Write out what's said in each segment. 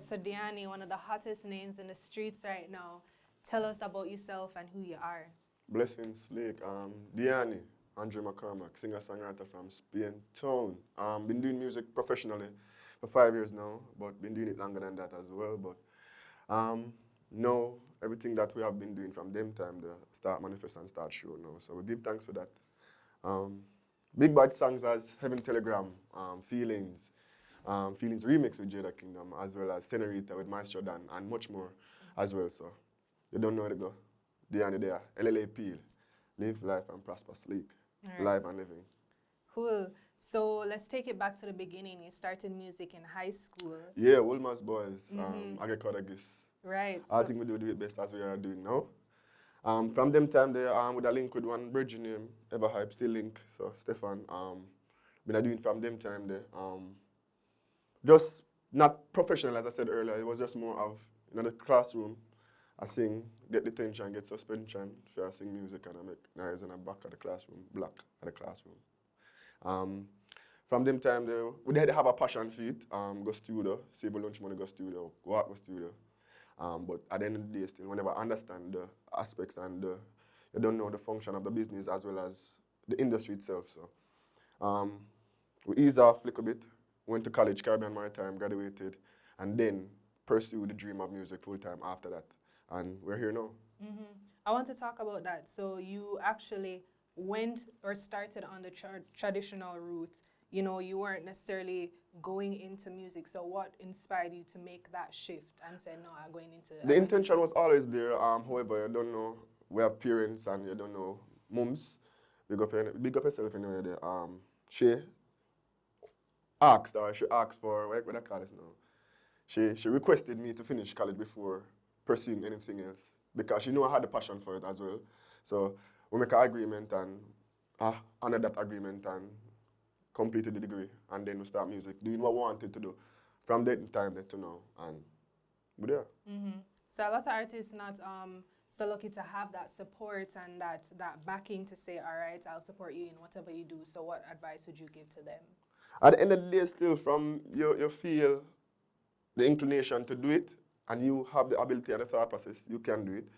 so Diani, one of the hottest names in the streets right now. Tell us about yourself and who you are. Blessings, Lake. Diani, Andre McCormack, singer-songwriter from Spain Town. Been doing music professionally for 5 years now, but been doing it longer than that as well. But now, everything that we have been doing from them time, the start manifest and start show now. So we give thanks for that. Um, Big bad songs as Heaven Telegram, Feelings, Feelings remix with Jada Kingdom, as well as Senorita with Maestro Dan, and much more as well. So you don't know where to go. Diani there, LLA Peel, live life and prosper, sleek, live and living. Cool. So let's take it back to the beginning. You started music in high school. Yeah, Wolmer's boys, I get caught, I guess. Right. I think we do it best as we are doing now. From them time there, with a link with one bridge name, Ever Hype, still link, so Stefan. Been doing from them time there. Just not professional, as I said earlier. It was just more of, the classroom. I sing, get detention, get suspension, if I sing music and I make noise in the back of the classroom, black at the classroom. From them time there, we did have a passion for it, go studio, save a lunch money, go studio, go studio. But at the end of the day, still, we never understand the aspects and you don't know the function of the business as well as the industry itself. So we eased off a little bit, went to college, Caribbean Maritime, graduated, and then pursued the dream of music full time after that. And we're here now. I want to talk about that. So you actually went or started on the traditional route. You know, you weren't necessarily going into music. So what inspired you to make that shift and say, no, I'm going into... The intention was always there. However, you don't know, we have parents and you don't know mums. Big up yourself anyway there. She asked for, what I call this now? She requested me to finish college before pursuing anything else because she knew I had the passion for it as well. So we make an agreement and honor that agreement and completed the degree, and then we start music, doing what we wanted to do from that time to now, and we're there. So a lot of artists not so lucky to have that support and that backing to say, all right, I'll support you in whatever you do. So what advice would you give to them? At the end of the day, still, from you feel the inclination to do it, and you have the ability and the thought process, you can do it,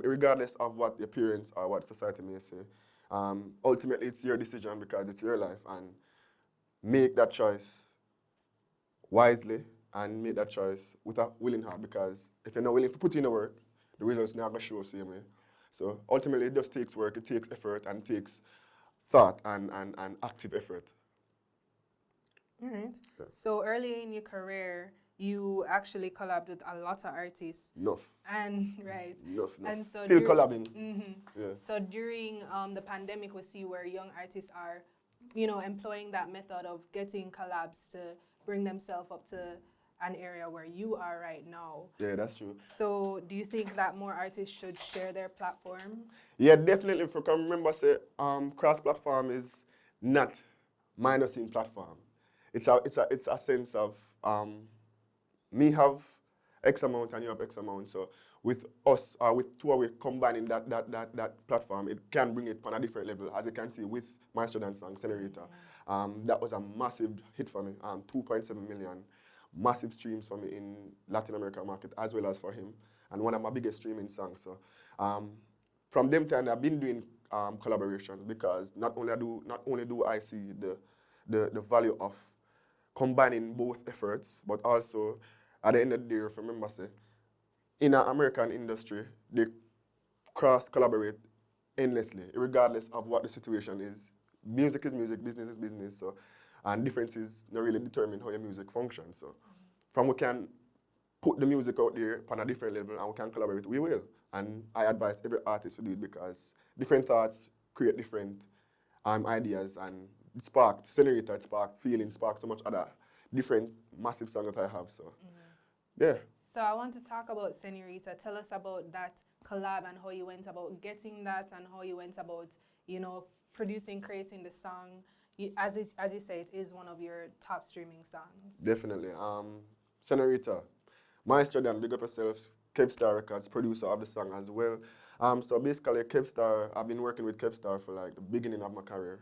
regardless of what your parents or what society may say. Ultimately, it's your decision because it's your life, and make that choice wisely and make that choice with a willing heart, because if you're not willing to put in the work, the results not going to show the same way. So ultimately, it just takes work, it takes effort, and it takes thought and active effort. All right. Yeah. So early in your career, you actually collabed with a lot of artists. Enough. And right. Enough. And so still collabing. Yeah. So during the pandemic, we see where young artists are, you know, employing that method of getting collabs to bring themselves up to an area where you are right now. Yeah, that's true. So do you think that more artists should share their platform? Yeah, definitely. If you can remember, say, cross-platform is not minusing platform. It's a sense of me have X amount and you have X amount. So with us, with two of us combining that platform, it can bring it on a different level. As you can see with Maestro Dan song, Senorita, that was a massive hit for me, 2.7 million. Massive streams for me in Latin America market as well as for him, and one of my biggest streaming songs. So from them time I've been doing collaborations because not only do I see the value of combining both efforts, but also at the end of the day, remember say, in an American industry, they cross-collaborate endlessly, regardless of what the situation is. Music is music, business is business, so, and differences not really determine how your music functions. So from we can put the music out there on a different level and we can collaborate, we will. And I advise every artist to do it because different thoughts create different ideas, and it sparked Senorita, it sparked Feelings, sparked so much other different massive songs that I have. So yeah. So I want to talk about Senorita. Tell us about that collab and how you went about getting that and how you went about, you know, producing, creating the song. As you say, it is one of your top streaming songs. Definitely. Senorita, Maestro Dan, big up yourself, Kevstar Records, producer of the song as well. So basically, Kevstar, I've been working with Kevstar for like the beginning of my career.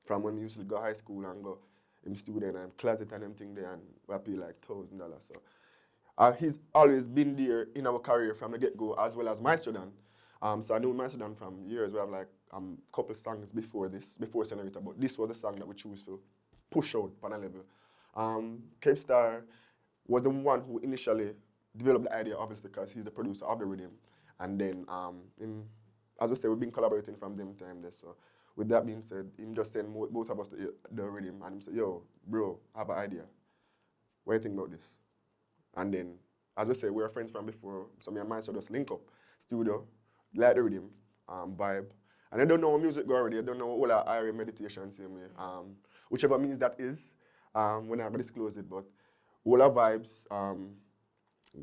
From when we used to go high school and go in student and closet and everything there, and I pay like $1,000. So He's always been there in our career from the get-go, as well as Maestro Dan. So I knew Maestro Dan from years. We have like couple songs before this, before Senorita, but this was the song that we choose to push out on a level. Kev Star was the one who initially developed the idea, obviously, because he's the producer of the rhythm. And then, as we say, we've been collaborating from them time there. So with that being said, him just sent both of us the rhythm, and he said, yo, bro, I have an idea. What do you think about this? And then, as we say, we were friends from before, so me and Maestro just link up, studio, like the rhythm, vibe. And I don't know what music go already, I don't know all our area meditation same way. Whichever means that is, we're not gonna disclose it, but all our vibes,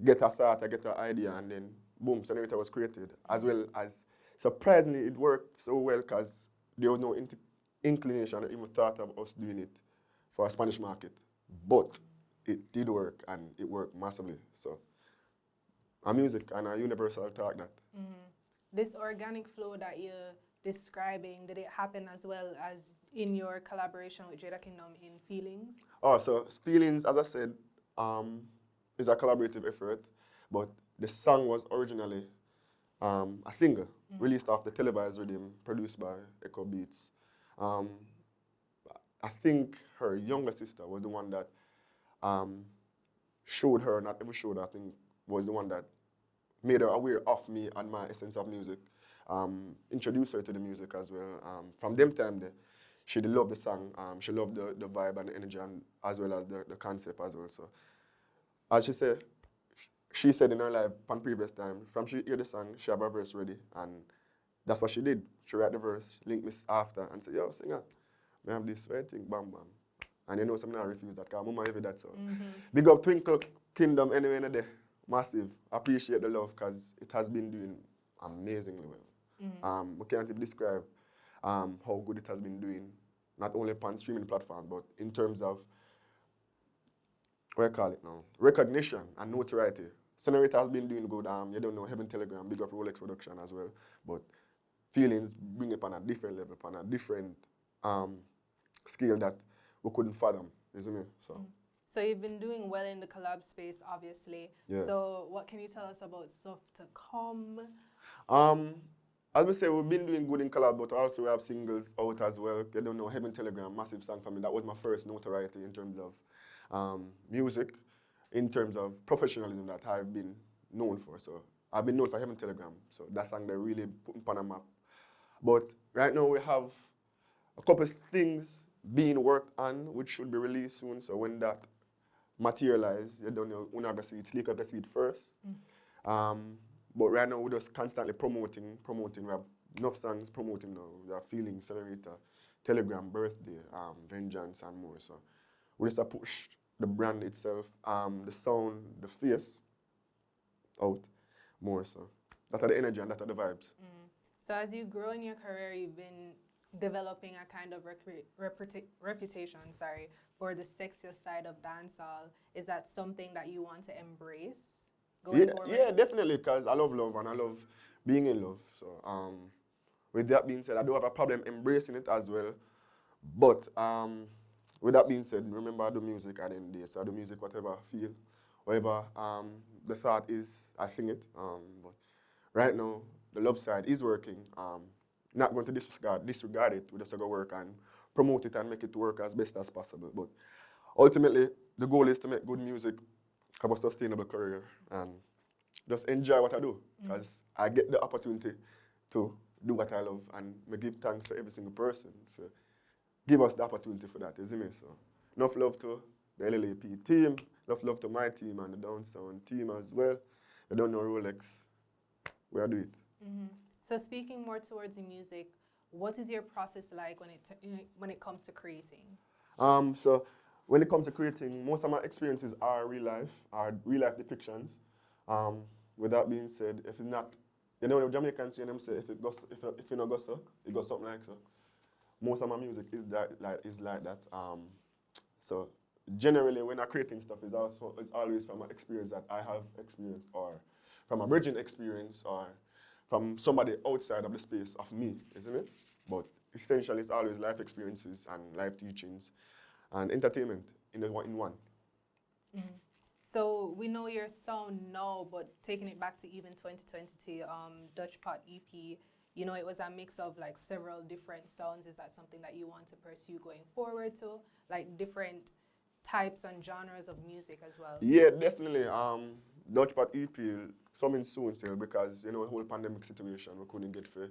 get a thought, I get an idea, and then boom, Senorita was created. As well as, surprisingly, it worked so well because there was no inclination or even thought of us doing it for a Spanish market. But it did work, and it worked massively. So, our music and our universal talk that. This organic flow that you're describing, did it happen as well as in your collaboration with Jada Kingdom in Feelings? Oh, so Feelings, as I said, is a collaborative effort, but the song was originally a single released off the televised rhythm, produced by Echo Beats. I think her younger sister was the one that showed her, not ever showed her, I think was the one that made her aware of me and my essence of music. Introduced her to the music as well. From them time there, she did love the song. She loved the vibe and the energy, and as well as the concept as well. So, as she said in her life on previous time, from she hear the song, she have her verse ready, and that's what she did. She write the verse, link me after, and say, yo, singer, I have this right thing, bam, bam. And you know, some not refuse that, because mama heavy that song. Big up Twinkle Kingdom anyway in the day. Massive. Appreciate the love, because it has been doing amazingly well. We can't even describe how good it has been doing, not only upon streaming platform, but in terms of, what do you call it now, recognition and notoriety. Senorita has been doing good. You don't know, Heaven Telegram, big up Rolex production as well. But Feelings bring it on a different level, on a different scale that we couldn't fathom, isn't it? So you've been doing well in the collab space, obviously. Yeah. So what can you tell us about stuff to come? As we say, we've been doing good in collab, but also we have singles out as well. You don't know, Heaven Telegram, massive song for me. That was my first notoriety in terms of music, in terms of professionalism that I've been known for. So I've been known for Heaven Telegram. So that song they really put me on a map. But right now we have a couple of things being worked on, which should be released soon. So when that materialize, you don't know, we're not going to see it, Sleek going to see it first. But right now we're just constantly promoting. We have enough songs promoting now. We have Feelings, Senorita, Telegram, Birthday, Vengeance, and more. So we just push the brand itself, the sound, the face out more. So that are the energy and that are the vibes. So as you grow in your career, you've been developing a kind of reputation, for the sexiest side of dancehall. Is that something that you want to embrace going forward? Yeah, definitely, because I love love and I love being in love. So with that being said, I don't have a problem embracing it as well. But with that being said, remember I do music at the end of the day. So I do music whatever I feel, whatever the thought is, I sing it. But right now, the love side is working. Not going to disregard it. We just have to work and promote it and make it work as best as possible. But ultimately, the goal is to make good music, have a sustainable career, and just enjoy what I do. Because I get the opportunity to do what I love, and I give thanks to every single person for give us the opportunity for that, isn't it? So enough love to the LLAP team, enough love to my team and the Downtown team as well. You don't know Rolex, we are doing it. So speaking more towards the music, what is your process like when it comes to creating? So when it comes to creating, most of my experiences are real life depictions. With that being said, if it's not, you know, the Jamaicans say them say if it not go so, it goes something like so. Most of my music is like that. So generally, when I'm creating stuff, it's always from an experience that I have experienced, or from a bridging experience, or from somebody outside of the space of me, isn't it? But essentially, it's always life experiences and life teachings and entertainment in one. So we know your sound now, but taking it back to even 2020, Dutch Pot EP, you know, it was a mix of like several different sounds. Is that something that you want to pursue going forward to? Like different types and genres of music as well? Yeah, definitely. Dutch Pot EP coming soon still because you know the whole pandemic situation we couldn't get for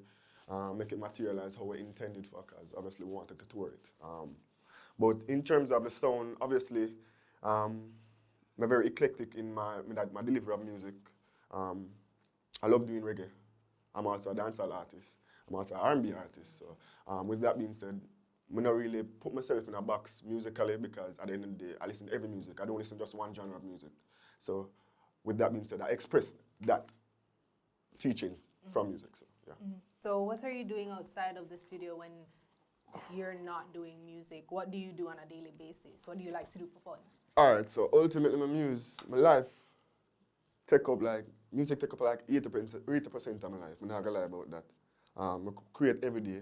make it materialize how we intended for because obviously we wanted to tour it. But in terms of the sound, obviously, I'm very eclectic in my delivery of music. I love doing reggae. I'm also a dancehall artist. I'm also an R&B artist. So with that being said, I don't really put myself in a box musically because at the end of the day, I listen to every music. I don't listen to just one genre of music. So with that being said, I express that teaching from music. So yeah. So what are you doing outside of the studio when you're not doing music? What do you do on a daily basis? What do you like to do for fun? All right. So ultimately, my life music take up like 80% of my life. I'm not gonna lie about that. I create every day.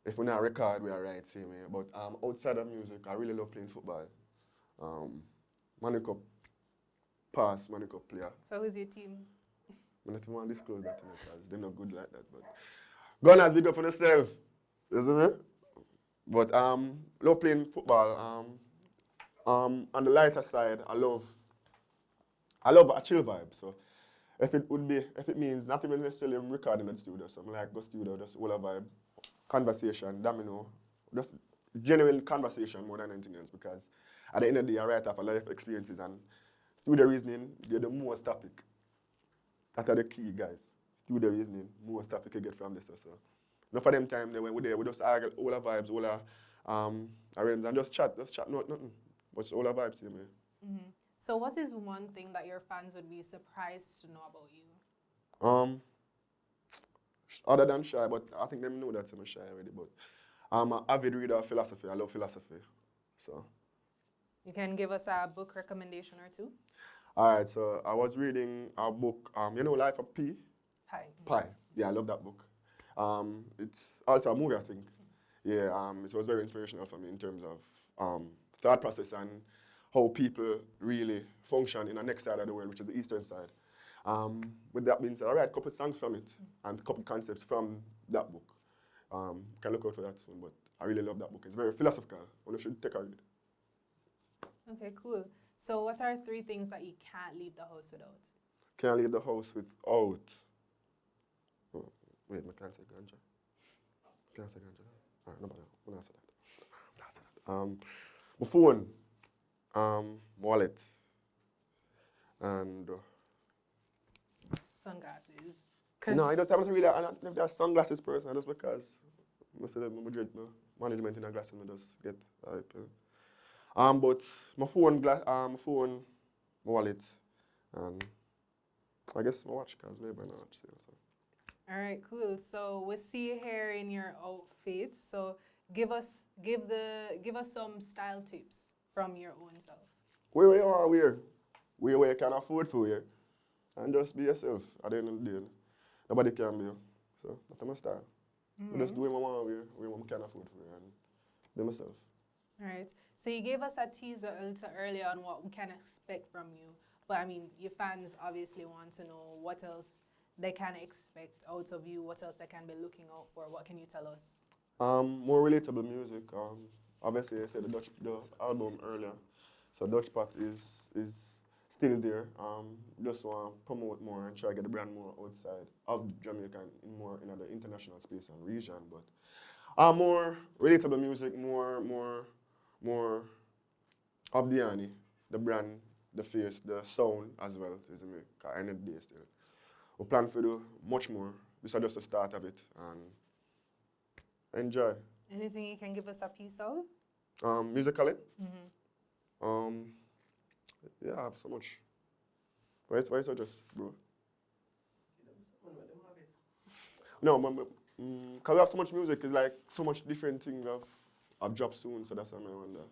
If we not record, we are right same way. But outside of music, I really love playing football. Money Cup pass, Money Cup player. So who's your team? I don't want to disclose that to me because they're not good like that. But Gunners, big up on yourself, isn't it? But love playing football. On the lighter side, I love a chill vibe. So if it means not even necessarily recording at the studio, so I'm like go studio, just all a vibe, conversation, domino, just genuine conversation more than anything else because at the end of the day, I write off a lot of experiences and studio reasoning, they're the most topic. That are the key guys. Studio reasoning, most topic you get from this. So enough of them time they we're there, we just argue all our vibes, all our arrangements and just chat, nothing. But it's all our vibes here, man. So what is one thing that your fans would be surprised to know about you? Other than shy, but I think them know that I'm shy already. But I'm an avid reader of philosophy. I love philosophy. So You can give us a book recommendation or two? all right, so I was reading a book, you know, Life of Pi. Hi. Pi. Yeah, I love that book. It's also a movie, I think. Yeah, it was very inspirational for me in terms of thought process and how people really function in the next side of the world, which is the eastern side. With that being said, I write a couple songs from it and a couple concepts from that book. Can look out for that soon, but I really love that book. It's very philosophical. You should take a read. Okay, cool. So what are 3 things that you can't leave the house without? Can't leave the house without. Oh, wait, I can't say ganja. Can't say ganja. All right, nobody. I'm not say that. My phone, wallet, and Sunglasses. no, I just haven't really. I'm not a sunglasses person just because I said my management in a glasses, I just get hype. But my phone, my wallet, and I guess my watch because maybe I'm not sale. So. All right, cool. So we see you here in your outfits. So give us some style tips from your own self. Where you are, where you can afford for wear, and just be yourself. At the end of the day, nobody can be you. So that's my style. I just do what I want to wear, what I can afford for wear, and be myself. All right. So you gave us a teaser a little earlier on what we can expect from you. But I mean, your fans obviously want to know what else they can expect out of you, what else they can be looking out for. What can you tell us? More relatable music. Obviously, I said the album earlier, so Dutch Pot is still there. Just want to promote more and try to get the brand more outside of Jamaica and more in the international space and region. But more relatable music, more of Diani, the brand, the face, the sound as well. Is me. I end the day still. We plan to do much more. This is just the start of it and enjoy. Anything you can give us a piece of? Musically? Yeah, I have so much. Why so just, bro? No, because we have so much music, it's like so much different things I've dropped soon, so that's why I wonder.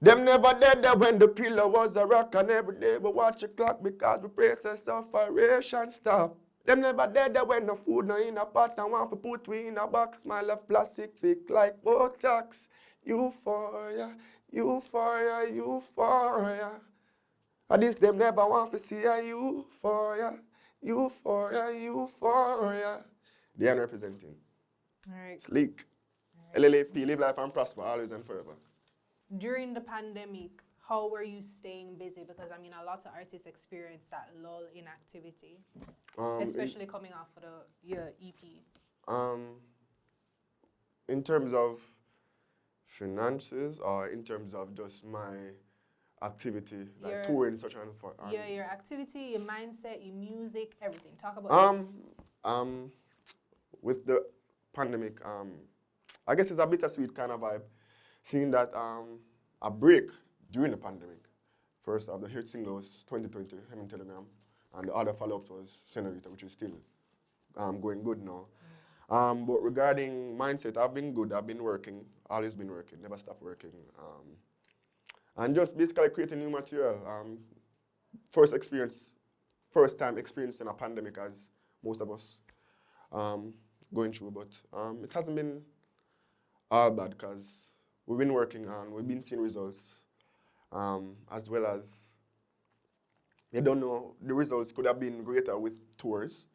Them never dead there when the pillow was a rock and every day we watch the clock because we pray say sufferation stop. Them never dead there when no food no in a pot and want to put we in a box. Smile of plastic thick like Botox. Euphoria, euphoria, euphoria. And this them never want to see a euphoria, euphoria, euphoria. Diani representing. All right. Sleek. LLAP, live life and prosper, always and forever. During the pandemic, how were you staying busy? Because I mean, a lot of artists experience that lull in activity, especially coming off of your EP. In terms of finances or in terms of just my activity, like touring, such and for. Yeah, your activity, your mindset, your music, everything. Talk about with the pandemic, I guess it's a bittersweet kind of vibe, seeing that a break during the pandemic. First of the hit single was 2020, Him and Telegram, and the other follow-up was Senorita, which is still going good now. But regarding mindset, I've been good, I've been working, always been working, never stopped working. And just basically creating new material. First time experiencing a pandemic as most of us going through, but it hasn't been all bad because we've been working and we've been seeing results, as well as, you don't know, the results could have been greater with tours,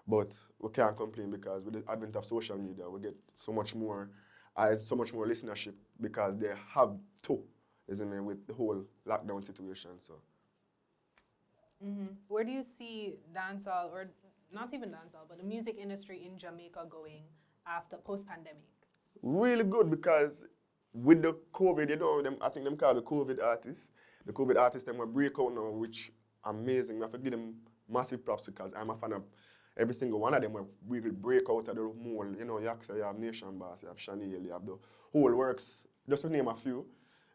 but we can't complain because with the advent of social media, we get so much more eyes, so much more listenership because they have to, isn't it, with the whole lockdown situation. So. Where do you see dancehall, or not even dancehall, but the music industry in Jamaica going after post-pandemic? Really good because with the COVID, you know, I think them call the COVID artists. The COVID artists, them will break out now, which amazing. I have to give them massive props because I'm a fan of every single one of them will really break out of the mold. You know, you have Nation Boss, you have Chanel, you have the whole works, just to name a few.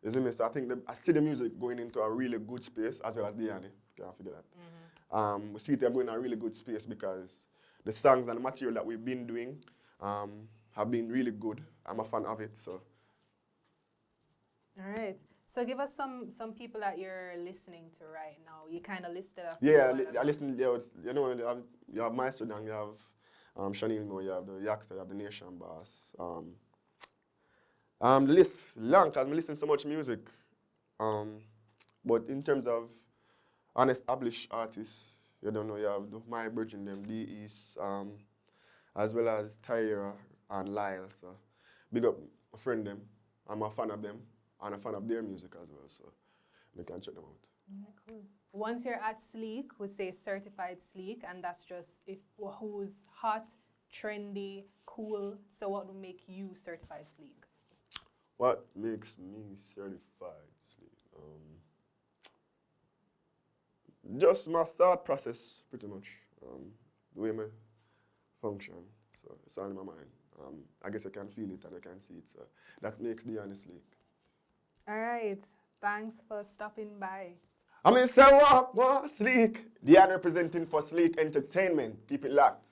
Isn't it? So I think I see the music going into a really good space, as well as Diani. Can't forget that. We see it going in a really good space because the songs and the material that we've been doing have been really good. I'm a fan of it. So. All right. So give us some people that you're listening to right now. You kind of listed a few. Yeah, I listen. Yeah, you know, you have Maestro Dang, you have Chanel, you have the Yakster, you have the Nation Boss. The list long because I listen to so much music. But in terms of unestablished artists, you don't know, you have My Virgin, them, D-East, as well as Tyra and Lyle. So big up a friend them. I'm a fan of them and a fan of their music as well. So you can check them out. Yeah, cool. Once you're at Sleek, we say certified Sleek, and that's just who's hot, trendy, cool. So what would make you certified Sleek? What makes me certified Sleek? Just my thought process, pretty much. The way I function. So it's all in my mind. I guess I can feel it and I can see it. So that makes Diani Sleek. All right. Thanks for stopping by. I mean, say what? Sleek. Diani representing for Sleek Entertainment. Keep it locked.